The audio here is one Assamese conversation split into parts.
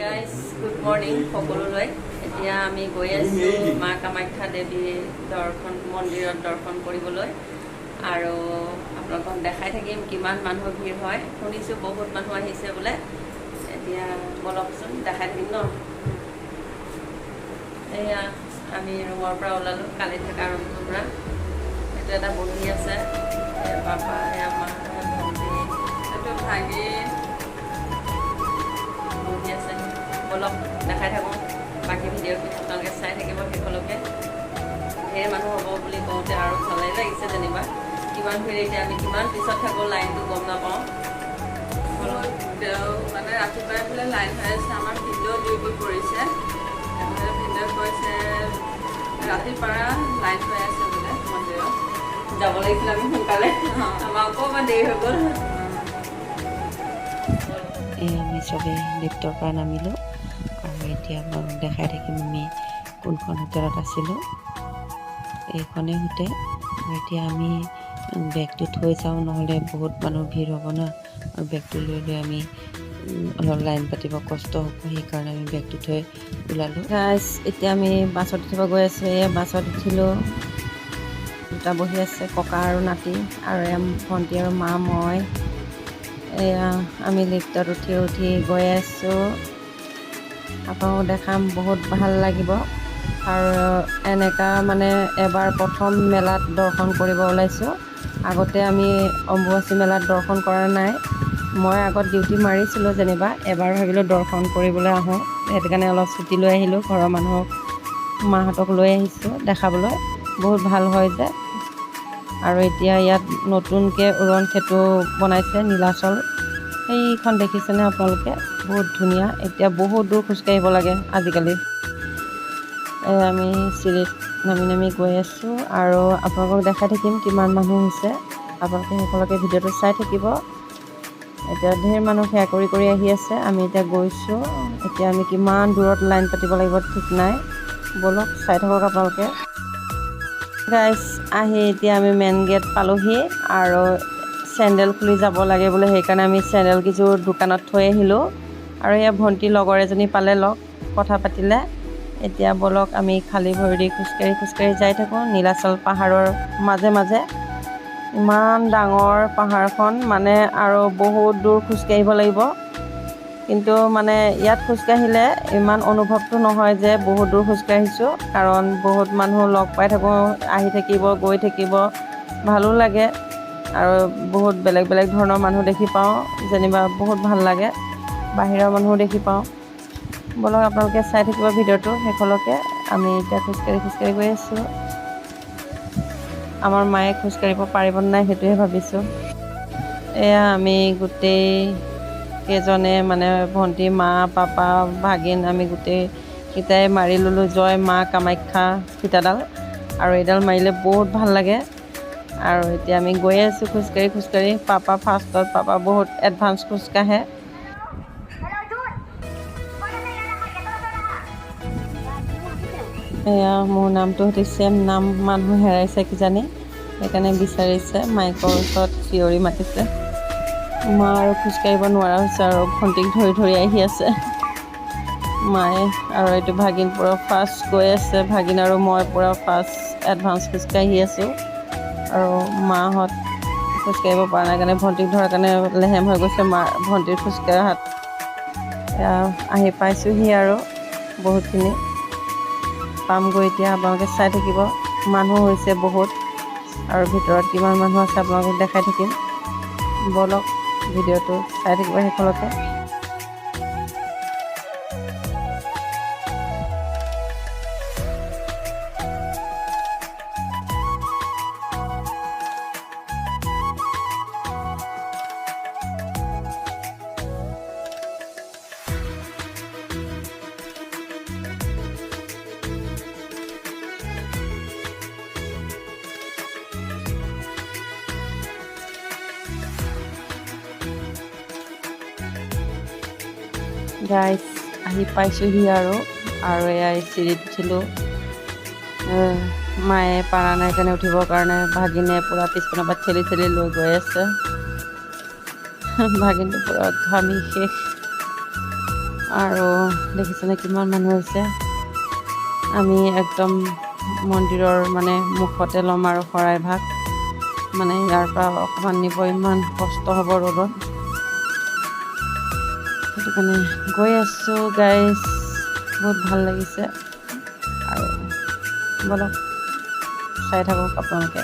গাইজ গুড মৰ্ণিং সকলোলৈ। এতিয়া আমি গৈ আছোঁ মা কামাখ্যা দেৱী মন্দিৰত দৰ্শন কৰিবলৈ আৰু আপোনালোকক দেখাই থাকিম কিমান মানুহৰ ভিৰ হয়। শুনিছোঁ বহুত মানুহ আহিছে বোলে। এতিয়া বলকচোন দেখাই থাকিম ন। এয়া আমি ৰুমৰ পৰা ওলালোঁ, কালি থকা ৰুমটোৰ পৰা। এইটো এটা বহি আছে, পাপা এয়া মা ভণ্টি এইটো ভাগি বহি আছে। বলক দেখাই থাকোঁ, বাকী ভিডিঅ'খিনি আপোনালোকে চাই থাকিব শেষলৈকে। ধেৰ মানুহ হ'ব বুলি কওঁতে আৰু ভালেই লাগিছে যেনিবা। কিমান ভিৰ, এতিয়া আমি কিমান পিছত থাকোঁ লাইনটো গম নাপাওঁ। মানে ৰাতিপুৱাই বোলে লাইন হৈ আছে, আমাৰ ভিডিঅ' ডিউটি পৰিছে। ভিডিঅ' কৈছে ৰাতিপুৱা লাইন হৈ আছে বোলে মন্দিৰত। যাব লাগিছিল আমি সোনকালে, আমাৰ অকণমান দেৰি হৈ গ'ল। আমি চবেই লিফ্টৰ পৰা নামিলোঁ আৰু এতিয়া আপোনালোকক দেখাই থাকিম আমি কোনখন হোটেলত আছিলোঁ। এইখনেই হোটেল। আৰু এতিয়া আমি বেগটো থৈ যাওঁ, নহ'লে বহুত মানুহ ভিৰ হ'ব ন, আৰু বেগটো লৈ লৈ আমি অলপ লাইন পাতিব কষ্ট হ'ব। সেইকাৰণে আমি বেগটো থৈ ওলালোঁ। এতিয়া আমি বাছত উঠিব গৈ আছোঁ। এয়া বাছত উঠিলোঁ, দুটা বহি আছে, ককা আৰু নাতি, আৰু এয়া ভণ্টি আৰু মা, মই। এয়া আমি লিফ্টত উঠি গৈ আছোঁ। আপোনালোকক দেখাম, বহুত ভাল লাগিব। আৰু এনেকুৱা মানে এবাৰ প্ৰথম মেলাত দৰ্শন কৰিব ওলাইছোঁ। আগতে আমি অম্বুবাচী মেলাত দৰ্শন কৰা নাই। মই আগত ডিউটি মাৰিছিলোঁ যেনিবা, এবাৰ ভাবিলোঁ দৰ্শন কৰিবলৈ আহোঁ। সেইটো কাৰণে অলপ ছুটি লৈ আহিলোঁ, ঘৰৰ মানুহক মাহঁতক লৈ আহিছোঁ দেখাবলৈ। বহুত ভাল হয় যে। আৰু এতিয়া ইয়াত নতুনকৈ উৰণ সেতু বনাইছে, নীলাচল। সেইখন দেখিছেনে আপোনালোকে? বহুত ধুনীয়া। এতিয়া বহুত দূৰ খোজকাঢ়িব লাগে আজিকালি। আমি চিৰিত নামি নামি গৈ আছোঁ আৰু আপোনালোকক দেখাই থাকিম কিমান মানুহ হৈছে। আপোনালোকে সকলোকে ভিডিঅ'টো চাই থাকিব। এতিয়া ধেৰ মানুহ সেৱা কৰি আহি আছে। আমি এতিয়া গৈছোঁ। এতিয়া আমি কিমান দূৰত লাইন পাতিব লাগিব ঠিক নাই। বলক চাই থাকক আপোনালোকে। গাইজ আহি এতিয়া আমি মেইন গেট পালোহি আৰু চেণ্ডেল খুলি যাব লাগে বোলে, সেইকাৰণে আমি চেণ্ডেল কেইযোৰ দোকানত থৈ আহিলোঁ। আৰু এয়া ভণ্টি লগৰ এজনী পালে, লগ কথা পাতিলে। এতিয়া বলক আমি খালী ভৰি খোজকাঢ়ি যাই থাকোঁ নীলাচল পাহাৰৰ মাজে মাজে। ইমান ডাঙৰ পাহাৰখন, মানে আৰু বহুত দূৰ খোজকাঢ়িব লাগিব। কিন্তু মানে ইয়াত খোজকাঢ়িলে ইমান অনুভৱটো নহয় যে বহুত দূৰ খোজকাঢ়িছোঁ, কাৰণ বহুত মানুহ লগ পাই থাকোঁ, আহি থাকিব গৈ থাকিব, ভালো লাগে। আৰু বহুত বেলেগ বেলেগ ধৰণৰ মানুহ দেখি পাওঁ, যেনিবা বহুত ভাল লাগে। বাহিৰৰ মানুহো দেখি পাওঁ। বলক আপোনালোকে চাই থাকিব ভিডিঅ'টো শেষলৈকে। আমি এতিয়া খোজকাঢ়ি গৈ আছোঁ। আমাৰ মায়ে খোজকাঢ়িব পাৰিব নাই সেইটোহে ভাবিছোঁ। এয়া আমি গোটেই কেইজনে, মানে ভণ্টি, মা, পাপা, ভাগিন, আমি গোটেইকেইটাই মাৰি ল'লোঁ জয় মা কামাখ্যা ফিটাডাল। আৰু এইডাল মাৰিলে বহুত ভাল লাগে। আৰু এতিয়া আমি গৈ আছোঁ খোজকাঢ়ি। পাপা ফাৰ্ষ্টত, পাপা বহুত এডভান্স খোজকাঢ়ে। এয়া মোৰ নামটো সৈতে ছেম নাম, মানুহ হেৰাইছে কিজানি, সেইকাৰণে বিচাৰিছে, মাইকৰ ওচৰত চিঞৰি মাতিছে। মা আৰু খোজকাঢ়িব নোৱাৰা হৈছে আৰু ভণ্টিক ধৰি আহি আছে মায়ে। আৰু এইটো ভাগিন পূৰা ফাৰ্ষ্ট গৈ আছে। ভাগিন আৰু মই পূৰা ফাৰ্ষ্ট এডভান্স খোজকাঢ়ি আছোঁ। আৰু মাহঁত খোজকাঢ়িব পৰা নাই কাৰণে, ভণ্টিক ধৰাৰ কাৰণে লেহেম হৈ গৈছে ভণ্টিৰ খোজকাঢ়াত। আহি পাইছোঁহি আৰু বহুতখিনি পামগৈ এতিয়া। আপোনালোকে চাই থাকিব, মানুহ হৈছে বহুত, আৰু ভিতৰত কিমান মানুহ আছে আপোনালোকক দেখাই থাকিম। বলক ভিডিঅ'টো চাই থাকিব শেষলৈকে। গাইজ আহি পাইছোঁহি আৰু এয়া চিৰিত উঠিলোঁ। মায়ে পাৰা নাই কাৰণে উঠিবৰ কাৰণে, ভাগিনে পূৰা পিছপিনৰ পৰা ঠেলি লৈ গৈ আছে। ভাগিনটো পূৰা ঘামি শেষ। আৰু দেখিছেনে কিমান মানুহ হৈছে। আমি একদম মন্দিৰৰ মানে মুখতে ল'ম আৰু শৰাইভাগ, মানে ইয়াৰ পৰা অকণমান নিব ইমান কষ্ট হ'ব ৰ'দত, সেইটো কাৰণে গৈ আছোঁ গাইজ। বহুত ভাল লাগিছে আৰু বলক চাই থাকক আপোনালোকে।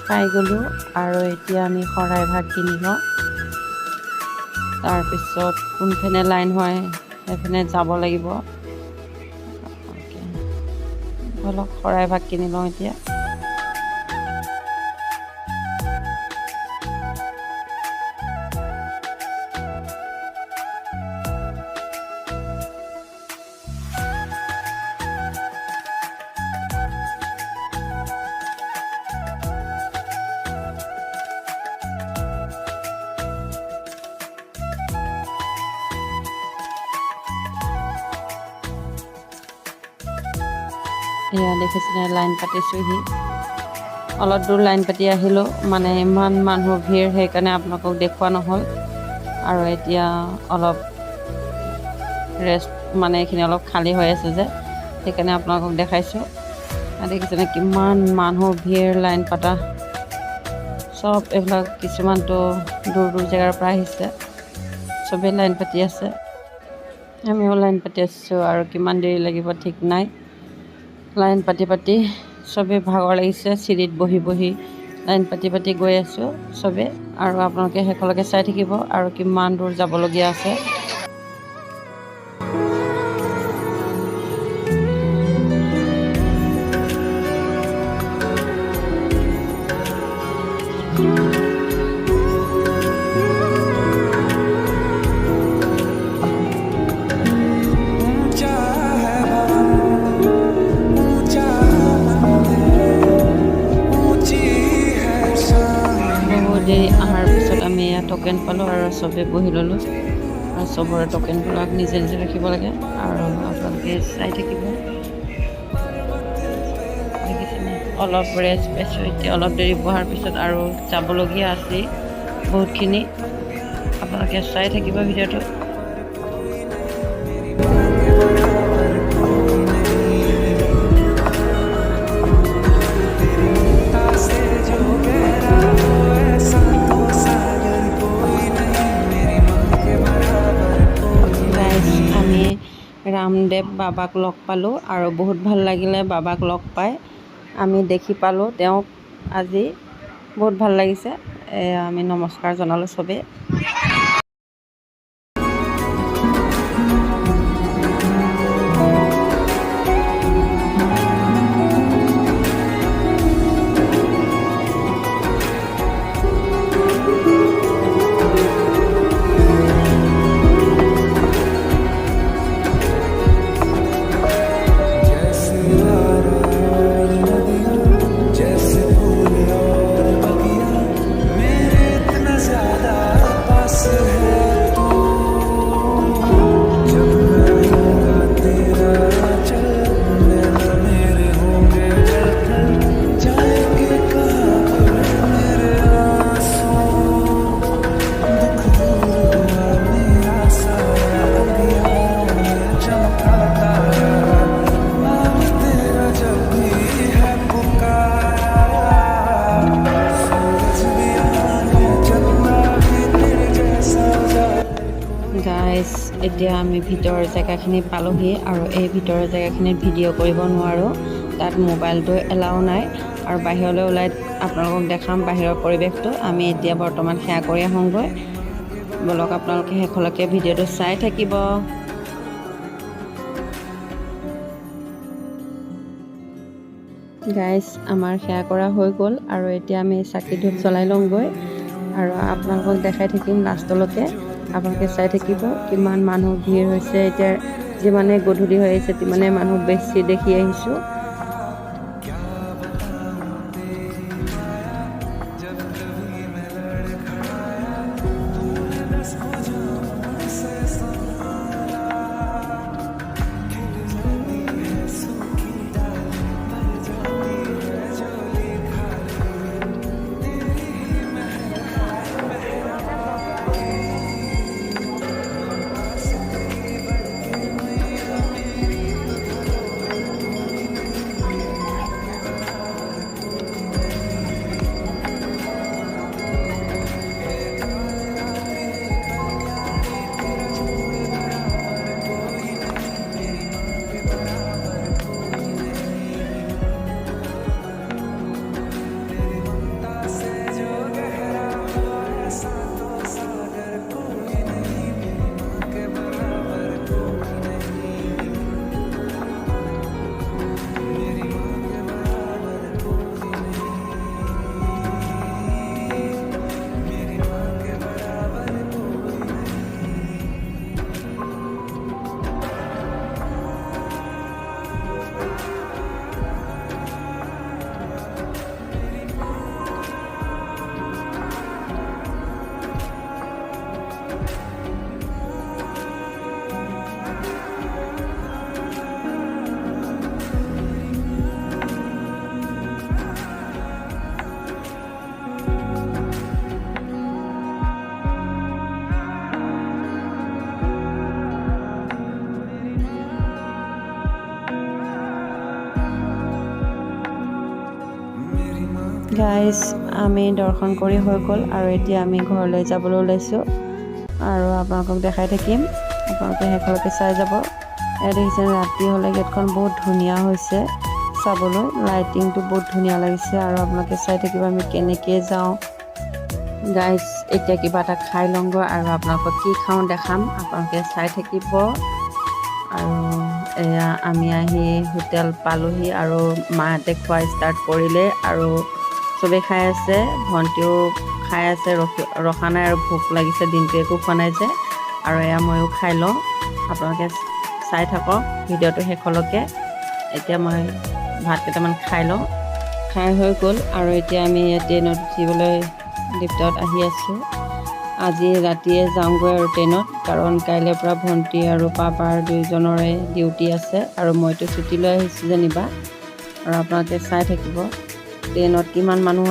পাই গ'লোঁ আৰু এতিয়া আমি শৰাইভাগ কিনি লওঁ, তাৰপিছত কোনফালে লাইন হয় সেইপিনে যাব লাগিব। অলপ শৰাইভাগ কিনি লওঁ এতিয়া। এয়া দেখিছেনে লাইন পাতিছোঁহি, অলপ দূৰ লাইন পাতি আহিলোঁ, মানে ইমান মানুহৰ ভিৰ, সেইকাৰণে আপোনালোকক দেখুওৱা নহ'ল। আৰু এতিয়া অলপ ৰেষ্ট, মানে এইখিনি অলপ খালী হৈ আছে যে, সেইকাৰণে আপোনালোকক দেখাইছোঁ। দেখিছেনে কিমান মানুহৰ ভিৰ, লাইন পতা চব। এইবিলাক কিছুমানতো দূৰ দূৰ জেগাৰ পৰা আহিছে, চবেই লাইন পাতি আছে, আমিও লাইন পাতি আছোঁ। আৰু কিমান দেৰি লাগিব ঠিক নাই। লাইন পাতি পাতি চবেই ভাগৰ লাগিছে, চিৰিত বহি বহি লাইন পাতি পাতি গৈ আছোঁ চবেই। আৰু আপোনালোকে শেষলৈকে চাই থাকিব আৰু কিমান দূৰ যাবলগীয়া আছে। অহাৰ পিছত আমি এয়া টকেন পালোঁ আৰু চবেই বহি ল'লোঁ। আৰু চবৰে টকেনবিলাক নিজে নিজে ৰাখিব লাগে আৰু আপোনালোকে চাই থাকিব। দেখিছেনে অলপ ৰেষ্ট পাইছোঁ। এতিয়া অলপ দেৰি বহাৰ পিছত আৰু যাবলগীয়া আছেই বহুতখিনি। আপোনালোকে চাই থাকিব ভিডিঅ'টো। ৰামদেৱ বাবাক লগ পালোঁ আৰু বহুত ভাল লাগিলে বাবাক লগ পাই। আমি দেখি পালোঁ তেওঁক আজি, বহুত ভাল লাগিছে। আমি নমস্কাৰ জনালোঁ চবেই। গাইজ এতিয়া আমি ভিতৰৰ জেগাখিনি পালোহি আৰু এই ভিতৰৰ জেগাখিনিত ভিডিঅ' কৰিব নোৱাৰোঁ, তাত মোবাইলটো এলাও নাই। আৰু বাহিৰলৈ ওলাই আপোনালোকক দেখাম বাহিৰৰ পৰিৱেশটো। আমি এতিয়া বৰ্তমান সেয়া কৰি আহোঁগৈ। বলক আপোনালোকে শেষলৈকে ভিডিঅ'টো চাই থাকিব। গাইজ আমাৰ সেয়া কৰা হৈ গ'ল আৰু এতিয়া আমি চাকি ধূপ জ্বলাই লওঁগৈ আৰু আপোনালোকক দেখাই থাকিম লাষ্টলৈকে। আপোনালোকে চাই থাকিব কিমান মানুহ ভিৰ হৈছে। এতিয়া যিমানে গধূলি হৈ আহিছে তিমানে মানুহ বেছি দেখি আহিছোঁ। গাইজ আমি দৰ্শন কৰি হৈ গ'ল আৰু এতিয়া আমি ঘৰলৈ যাবলৈ ওলাইছোঁ আৰু আপোনালোকক দেখাই থাকিম, আপোনালোকে সেইফালকে চাই যাব। ইয়াত দেখিছে ৰাতি হ'লে গেটখন বহুত ধুনীয়া হৈছে চাবলৈ, লাইটিংটো বহুত ধুনীয়া লাগিছে আৰু আপোনালোকে চাই থাকিব আমি কেনেকৈ যাওঁ। গাইজ এতিয়া কিবা এটা খাই লওঁগৈ আৰু আপোনালোকক কি খাওঁ দেখাম, আপোনালোকে চাই থাকিব। আৰু এয়া আমি আহি হোটেল পালোহি আৰু মাহঁতে খোৱা ষ্টাৰ্ট কৰিলে আৰু চবেই খাই আছে, ভণ্টিও খাই আছে, ৰখা নাই আৰু ভোক লাগিছে, দিনটো একো খোৱা নাই যে। আৰু এয়া ময়ো খাই লওঁ, আপোনালোকে চাই থাকক ভিডিঅ'টো শেষলৈকে। এতিয়া মই ভাত কেইটামান খাই লওঁ, খাই হৈ গ'ল আৰু এতিয়া আমি ট্ৰেইনত উঠিবলৈ লিফ্টত আহি আছোঁ। আজি ৰাতিয়ে যাওঁগৈ আৰু ট্ৰেইনত, কাৰণ কাইলৈৰ পৰা ভণ্টি আৰু পাপাৰ দুয়োজনৰে ডিউটি আছে আৰু মইতো ছুটি লৈ আহিছোঁ যেনিবা। আৰু আপোনালোকে চাই থাকিব ট্ৰেইনত কিমান মানুহ